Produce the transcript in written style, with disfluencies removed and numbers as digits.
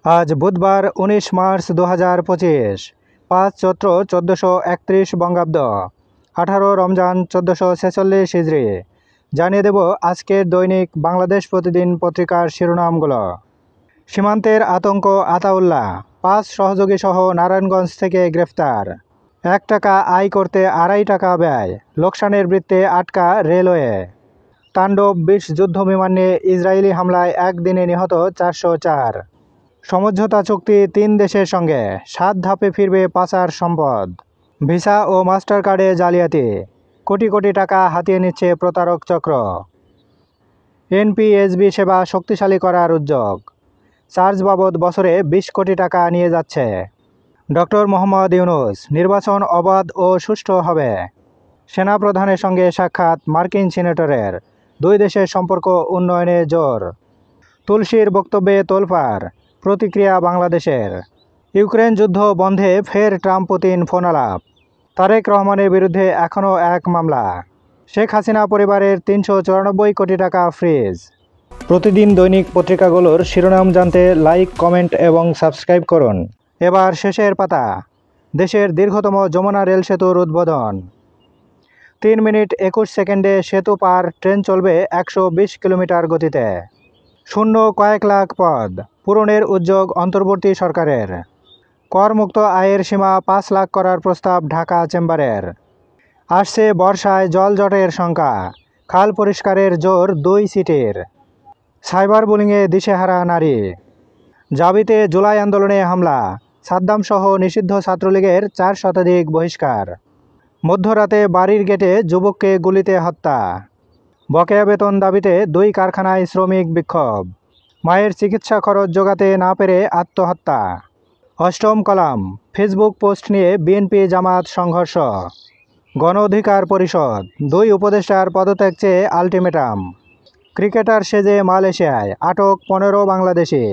आज बुधवार 19 मार्च 2025 5 चैत्र 1431 बंगाब्द 18 रमजान 1446 हिजरी। জানিয়ে দেব আজকের দৈনিক বাংলাদেশ প্রতিদিন পত্রিকার শিরোনামগুলো। সীমান্তের আতঙ্ক আতাউল্লাহ, 5 সহযোগী সহ নারায়ণগঞ্জ থেকে গ্রেফতার। 1 টাকা আয় করতে 2.5 টাকা ব্যয়, লোকসানের বৃত্তে আটকা রেলওয়ে। তাণ্ডব 20 যুদ্ধবিমান নিয়ে ইসরায়েলি হামলায় একদিনে নিহত 404। সমঝোতা চুক্তি 3 দেশের সঙ্গে, 7 ধাপে ফিরবে পাচার সম্পদ। ভিসা ও মাস্টার কার্ডে জালিয়াতি, কোটি কোটি টাকা হাতিয়ে নিচ্ছে প্রতারক চক্র। এনপিএসবি সেবা শক্তিশালী করার উদ্যোগ, চার্জ বাবদ বছরে 20 কোটি টাকা নিয়ে যাচ্ছে। ডক্টর মোহাম্মদ ইউনূস, নির্বাচন অবাধ ও সুষ্ঠু হবে। সেনাপ্রধানের সঙ্গে সাক্ষাৎ মার্কিন সিনেটরের, 2 দেশের সম্পর্ক উন্নয়নে জোর। তুলসীর বক্তব্যে তোলপাড়, প্রতিক্রিয়া বাংলাদেশের। ইউক্রেন যুদ্ধ বন্ধে ফের ট্রাম্প পুতিন ফোনালাপ। তারেক রহমানের বিরুদ্ধে এখনও 1 মামলা। শেখ হাসিনা পরিবারের 394 কোটি টাকা ফ্রিজ। প্রতিদিন দৈনিক পত্রিকাগুলোর শিরোনাম জানতে লাইক, কমেন্ট এবং সাবস্ক্রাইব করুন। এবার শেষের পাতা। দেশের দীর্ঘতম যমুনা রেল সেতুর উদ্বোধন। 3 মিনিট 21 সেকেন্ডে সেতু পার, ট্রেন চলবে 120 কিলোমিটার গতিতে। শূন্য কয়েক লাখ পদ পূরণের উদ্যোগ অন্তর্বর্তী সরকারের। করমুক্ত আয়ের সীমা 5 লাখ করার প্রস্তাব ঢাকা চেম্বারের। আসছে বর্ষায় জলজটের শঙ্কা, খাল পরিষ্কারের জোর 2 সিটির। সাইবার বুলিংয়ে দিশেহারা নারী। জাবিতে জুলাই আন্দোলনে হামলা, সাদ্দামসহ নিষিদ্ধ ছাত্রলীগের 4 শতাধিক বহিষ্কার। মধ্যরাতে বাড়ির গেটে যুবককে গুলিতে হত্যা। বকেয়া বেতন দাবিতে 2 কারখানায় শ্রমিক বিক্ষোভ। মায়ের চিকিৎসা খরচ জোগাতে না পেরে আত্মহত্যা। 8ম কলাম, ফেসবুক পোস্ট নিয়ে বিএনপি জামাত সংঘর্ষ। গণ অধিকার পরিষদ, 2 উপদেষ্টার পদত্যাগ চেয়ে আলটিমেটাম। ক্রিকেটার সেজে মালয়েশিয়ায় আটক 15 বাংলাদেশি।